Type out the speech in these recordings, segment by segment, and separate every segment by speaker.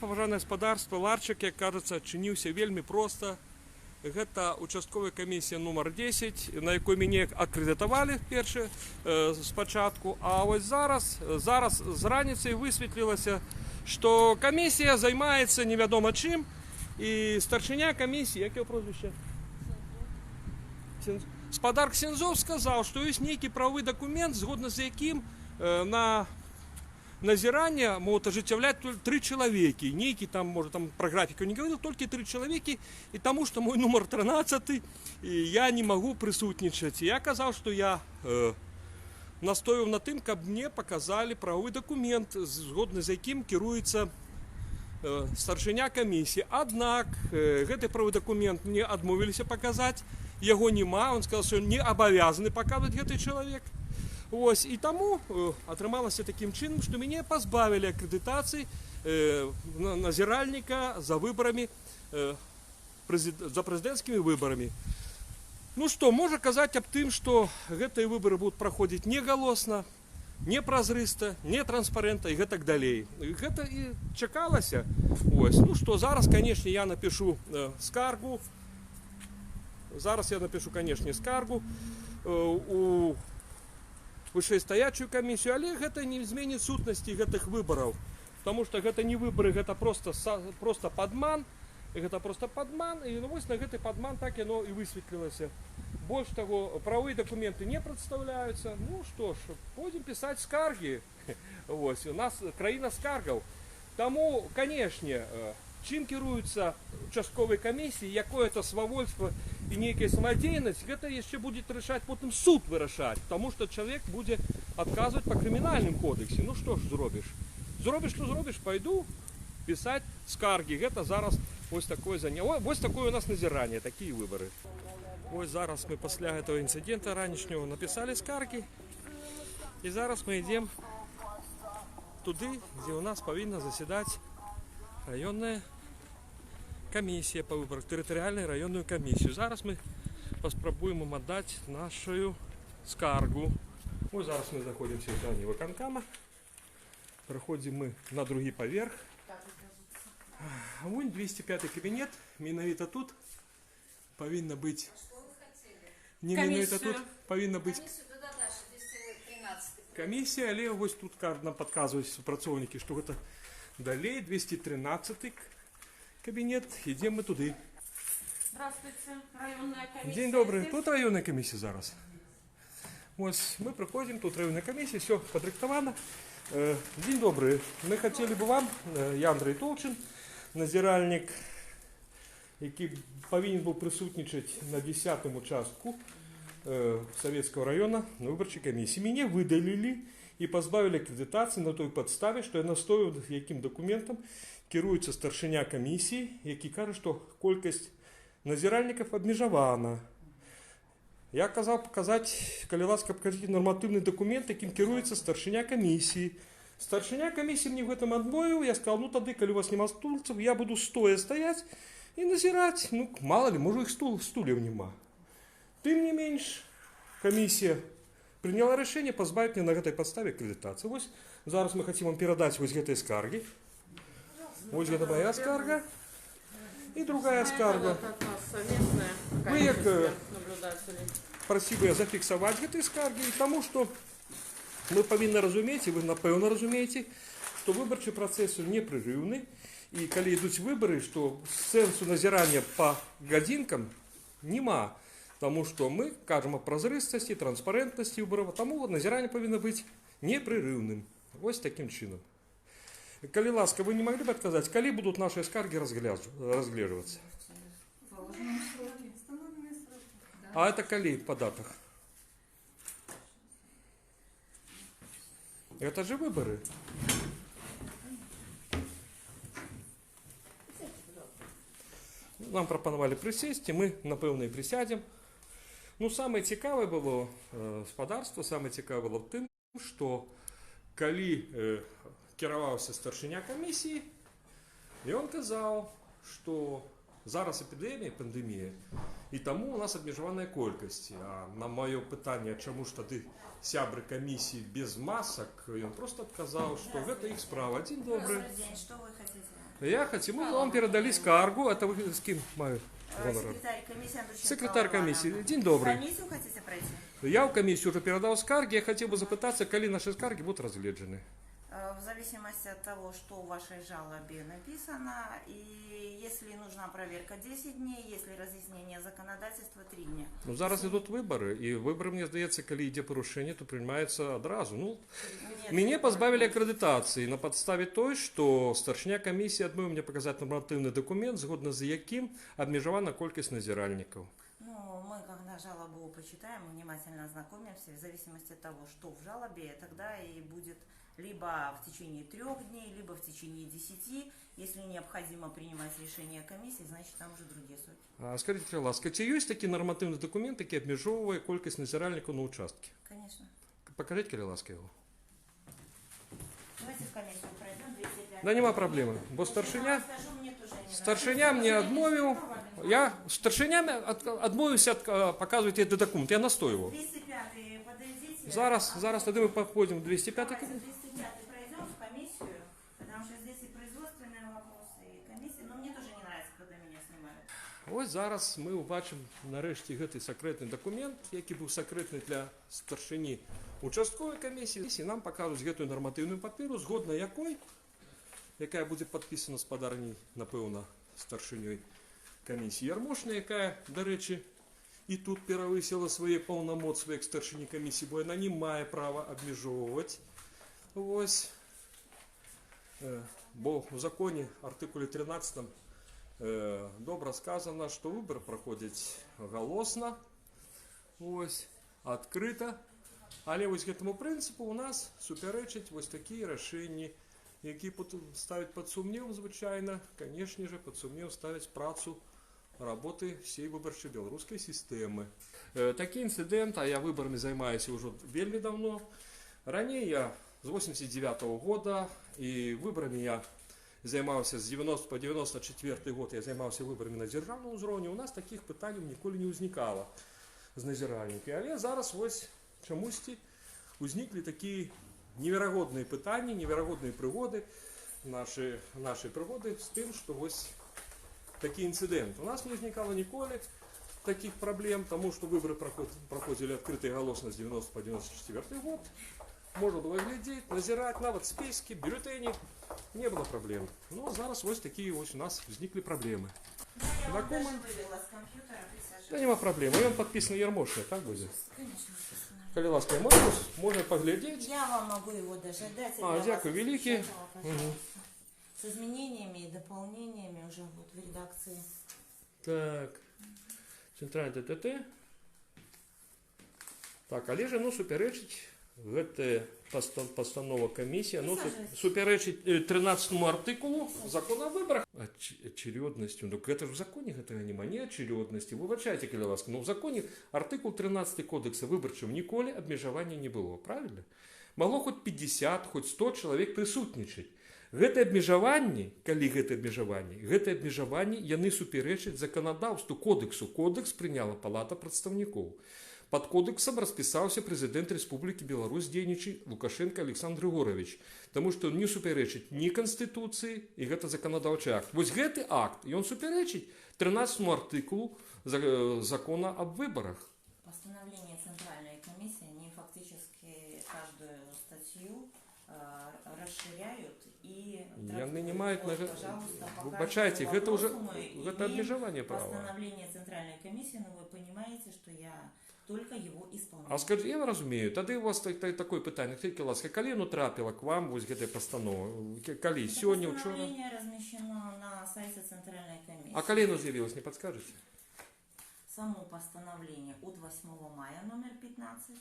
Speaker 1: паважанае гаспадарства, ларчык, як кажацца, чыніўся вельмі проста. Гэта участковая камісія нумар 10, на якой мяне акрэдытавалі першы спачатку. А вось зараз з раніцай высветлілася, што камісія займаецца невядома чым. І старшыня камісіі, як яго прозвішча? Спадар Ксензов сказаў, што ёсць нейкі правовы дакумент, згодна з якім на назирание могут ажыццяўляць 3 чалавекі. Нейкі там, можа, там про графіку не говорил, толькі 3 чалавекі, і таму, што мой нумар 13, і я не магу прысутнічаць. Я казаў, што я настойваў на тым, каб мне паказалі правовы дакумент, згодна з якім кіруецца старшыня камісіі. Аднак гэты правовы дакумент мне адмовіліся паказаць, яго няма, он сказаў, што не абавязаны паказваць гэты чалавек. Ось, і таму атрымалася такім чынам, што мяне пазбавілі акрэдытацыі назіральніка за выбарамі, за прэзідэнцкімі выбарамі. Ну што, можа казаць аб тым, што гэтыя выбары будуць праходзіць негалосна, непразрыста, нетранспарэнтна і гэтак далей. Гэта і чакалася. Ось. Ну што, зараз, канешне, я напишу скаргу. Зараз я напишу, канешне, скаргу у вышэйстаячую камісію, але гэта не зменіць сутнасці гэтых выбараў. Таму што гэта не выбары, гэта проста падман. Гэта проста падман, і вось на гэты падман так яно і высветлілася. Больш таго, правовыя дакументы не прадстаўляюцца. Ну што ж, пойдзем пісаць скаргі. Вось, у нас краіна скаргаў. Таму, канешне, чым кіруюцца участковай камісіі, якое-то свавольства і нейкая самадзейнасць, гэта яшчэ будзе рашаць потым суд вырашаць, таму што чалавек будзе адказваць па крымінальным кодексе. Ну што ж зробіш? Зробіш, што зробіш, пайду пісаць скаргі. Гэта зараз вось такое вось такое у нас назіранне, такія выбары. Вось зараз мы пасля гэтага інцыдэнта ранішняго напісалі скаргі. І зараз мы ідзем туды, дзе у нас павінна засядаць раённая камісія па выбарах, тэрытарыяльную раённую камісію. Зараз мы паспрабуем ім аддаць нашу скаргу. Ось зараз мы знаходзімся ў здані выканкама. Прыходзім мы на другі паверх. Вунь 205 кабінет. Менавіта тут павінна быць... Не менавіта тут павінна быць камісія, але вось тут нам падказваюць супрацоўнікі, што гэта далей 213 кабинет, идем мы туды.
Speaker 2: Здравствуйте, районная комиссия.
Speaker 1: День добрый, тут районная комиссия зараз. Вот мы приходим, тут районная комиссия, все подрыктовано. День добрый, мы хотели бы вам, я Андрей Толчин, назиральник, який повинен был присутничать на 10-м участку Советского района на выборчей комиссии. Меня выдалили и позбавили аккредитации на той подставе, что я настоял, яким документом кіруецца старшыня камісіі, які кажа, што колькасць назіральнікаў абмежавана. Я казаў паказаць, калі ласка, пакажыце нарматыўны дакумент, якім кіруецца старшыня камісіі. Старшыня камісіі мне в гэтым адмовіў, я сказал, ну тады, калі у вас няма стульцаў, я буду стоя стаяць і назіраць. Ну, мало ли, можа іх стульяў няма. Тым не менш, камісія прыняла рашэнне пазбавіць мне на гэтай падставе акрэдытацыі. Вось зараз мы хацім вам перадаць вось гэтыя скаргі. Вот это моя скарга и другая скарга. Вы як просил бы я зафиксовать эти скарги, потому что мы повинны разуметь, и вы напэўна разумеете, что выборчий процесс непрерывный, и когда идут выборы, что сенсу назирания по годинкам нема, потому что мы кажем о прозрыстости, транспарентности выборов, потому назирание повинно быть непрерывным. Вот таким чином. Калі ласка, вы не могли бы отказать, калі будут наши скарги разглядываться? А это калі по датах? Это же выборы. Нам пропоновали присесть, и мы, напэўна, і присядем. Ну, самое цікавае было гаспадарства, самое цікавае было в тым, что калі кіраваўся старшыня камісіі, і он казаў, што зараз эпідэмія, пандэмія, і таму у нас абмежаваная колькасць. А на маё пытанне, чаму ж тады сябры камісіі без масак, ён просто адказаў, што гэта іх справа. Дзень добры.
Speaker 2: Что вы хотите?
Speaker 1: Я хотел, мы вам передали скаргу, это вы с кем мою гонорар?
Speaker 3: Секретарь комиссии Андрущенко
Speaker 1: Секретарь комиссии.
Speaker 3: Ивановна.
Speaker 1: День добрый.
Speaker 3: Комиссию хотите пройти?
Speaker 1: Я в комиссию уже передал скарги, я хотел бы запытаться, коли наши скарги будут разгледжены.
Speaker 3: В зависимости от того, что в вашей жалобе написано, и если нужна проверка 10 дней, если разъяснение законодательства 3 дня.
Speaker 1: Ну, зараз идут выборы, и выборы, мне здається, коли йде порушення, то приймається одразу. Ну,
Speaker 3: Нет,
Speaker 1: мене позбавили акредитації на підставі той, що старшня комісії відмовив мені показати нормативний документ, згодно з яким обмежована кількість назиральників.
Speaker 3: Ну, мы, когда жалобу почитаем, мы внимательно ознакомимся, в зависимости от того, что в жалобе, тогда и будет либо в течение 3 дней, либо в течение 10. Если необходимо принимать решение комиссии, значит там уже другие сроки.
Speaker 1: А скажіть, будь ласка, чи є такі нормативні документи, які обмежовує кількість назиральників на участки?
Speaker 3: Конечно.
Speaker 1: Покажіть, будь ласка, його.
Speaker 3: Давайте в комиссию пройдем, 205.
Speaker 1: Да нема проблеми, бо старшиня...
Speaker 3: Скажу, мне тоже не
Speaker 1: Старшиня мне отмовил, я старшиня отмовився показувати цей документ, я настоював.
Speaker 3: 205 подойдите.
Speaker 1: Зараз тоді ми походимо в 205
Speaker 3: Давайте 205 пройдем в комиссию, потому что здесь и производственные вопросы, и комиссия. Но мне тоже не нравится, когда меня снимают.
Speaker 1: Ось зараз ми побачимо нарешті цей секретний документ, який був секретний для старшині участкової комісії. І нам покажуть цю нормативну папіру, згодно якої, яка буде підписана з подарні, напевно, старшиною комісії Ярмошної, яка, до речі, і тут перевисила свої повномоцтва як старшині комісії, бо вона не має права обмежовувати. Ось. Бо в законі, артикулі 13, добре сказано, що вибори проходять голосно, ось, відкрито. Але ось цьому принципу у нас суперечать ось такі рішення, які ставлять під сумнів, звичайно, звісно ж, під сумнів ставлять працю роботи всієї виборчої білоруської системи. Такий інцидент, а я виборами займаюся вже вельми давно. Раніше я з 89-го року, і виборами я займався з 90 по 94 год, я займався виборами на державному рівні. У нас таких питань ніколи не виникало з назиральниками. Але зараз ось чомусь виникли такі невероятные питання, невероятные пригоди, наші пригоди з тим, що ось такий інцидент. У нас не виникало ніколи таких проблем, тому що вибори проходили відкрито і голосно з 90 по 94 год. Можна було глядіти, назирати, навіть списки, бюлетені, не було проблем. Ну, а зараз ось такі ось у нас виникли проблеми.
Speaker 3: Да, я вам
Speaker 1: Знакомо?
Speaker 3: даже вывела с компьютера, присаживайтесь.
Speaker 1: Та нема проблем. І він підписаний Ярмошний, так буде?
Speaker 3: Конечно, естественно.
Speaker 1: Коли ласка, можна поглядіти.
Speaker 3: Я вам могу его даже дать.
Speaker 1: Дякую, великий.
Speaker 3: С изменениями и дополнениями уже вот в редакции.
Speaker 1: Так, центральне ТТ. Так, але ж, ну, суперечить гэта постанова комісії, ну, суперечить 13-му артикулу закону о выборах. Очередностью, ну, это же в законе этого нема, не очередности. Вибачайте, коли ласка, но в законе артикул 13 кодекса виборчого ніколи обмежування не було, правильно? Могло хоть 50, хоть 100 чоловік присутнічати. Гэта абмежаванне, калі гэта абмежаванне, яны суперечаць законодаўству, кодексу. Кодекс прыняла палата прадстаўнікоў. Под кодексом расписался президент Республики Беларусь дзейнічий Лукашенко Александр Григорович, потому что он не суперечит ни Конституции, и это законодавчий акт. Вот гэты акт, и он суперечит 13 артикулу закона об выборах.
Speaker 3: Постановление Центральной комиссии, они фактически каждую статью расширяют и
Speaker 1: Яны не мають на
Speaker 3: пожалуйста,
Speaker 1: вибачайте, гэта уже гэта обмежевание права.
Speaker 3: Постановление Центральной комиссии, но вы понимаете, что я только его исполняю.
Speaker 1: А скажи, я разумею, тады у вас такое питання, тільки ласка, коли воно трапило к вам, ось гэтай постанова? Коли? Сьогодні, вчора?
Speaker 3: Постановление размещено на сайте Центральной комиссии.
Speaker 1: А коли оно з'явилось, не подскажете?
Speaker 3: Само постановление от 8 мая номер 15.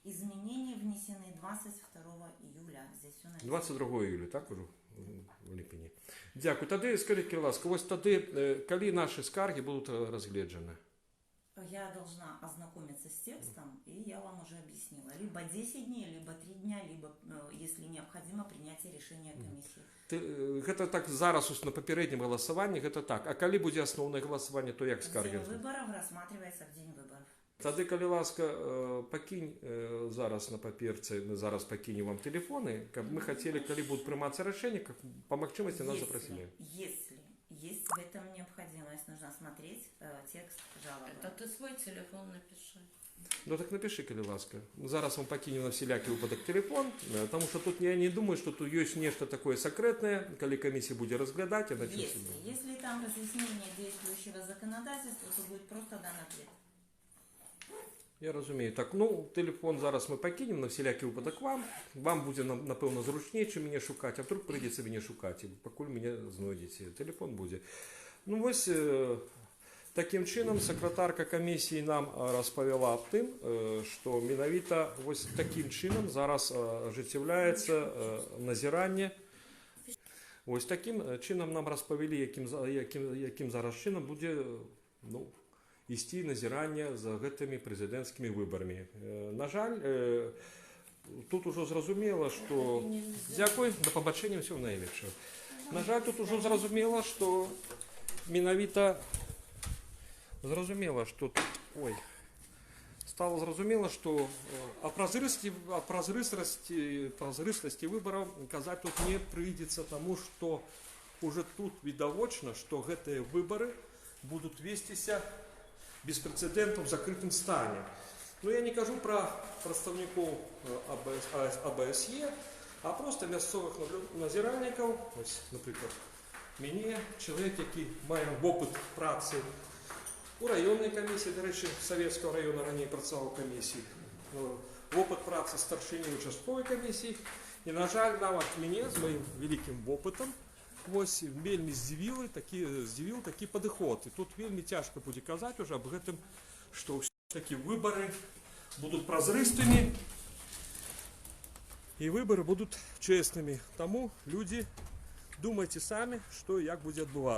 Speaker 3: Изменения внесены 22 июля. Здесь все написано.
Speaker 1: 22 июля, так уже в липені. Дякую. Тоді, скажіть, ласка, ось тоді, коли наші скарги будуть розгляджені?
Speaker 3: Я должна ознакомиться с текстом, и я вам уже объяснила. Либо 10 дней, либо 3 дня, либо, если необходимо, принятие решения комиссии.
Speaker 1: Гэта так зараз ось на попереднем голосовании, гэта так. А коли будет основное голосование, то як скарги?
Speaker 3: День выборов рассматривается в день выборов.
Speaker 1: Тады, калі ласка, пакінь зараз на паперцы, мы зараз пакінем вам телефоны, каб мы хацелі, калі будуць прымацца рашэнні, каб па магчымасці нас запрасілі.
Speaker 3: Если есть в этом необходимость, нужно смотреть текст жалобы.
Speaker 2: Это ты свой телефон напиши.
Speaker 1: Ну так напиши, калі ласка. Зараз вам пакінем на всякі выпадак телефон, потому что тут я не думаю, что тут есть нечто такое секретное, калі комиссия будет разглядать, я начну себе.
Speaker 3: Если там разъяснение действующего законодательства, то будет просто дан ответ.
Speaker 1: Я разумею. Так, ну, телефон зараз мы пакінем на всякий выпадак вам. Вам буде, напевно, зручніше, чим мене шукати, а вдруг прийдеться мене шукати, покуль мене знайдете. Телефон буде. Ну, ось таким чином секретарка комісії нам розповіла об тим, що менавіта ось таким чином зараз ажыццяўляецца назірання. Ось таким чином нам розповіли, яким зараз чином буде, ну, ісці назірання за гэтымі прэзідэнцкімі выбарамі. На жаль, тут ужо зразумела, што... Дзякуй, да пабачэння, ўсё найлепшае. На жаль, тут ужо зразумела, што менавіта зразумела, што... Ой... Стало зразумела, што о празрыстасці выбараў казаць тут не прыйдзецца, таму што уже тут відавочна, што гэтыя выбары будуць весціся без прецедентов в закрытом стане. Но я не кажу про представников АБСЕ, а просто мясцовых назиральников. Ось, например, мне, человек, який має опыт працы у районной комиссии, до речі, Советского района ранее працаваў комиссии, опыт працы старшыні участковой комиссии. И, на жаль, нават мне з моим великим опытом вось вельмі здзівіў такі падыход. І тут вельмі цяжка будзе казаць уже аб гэтым, што ўсё-такі выбары будуць празрыстымі і выбары будуць чэснымі. Таму людзі думайце самі, што і як будзе адбывацца.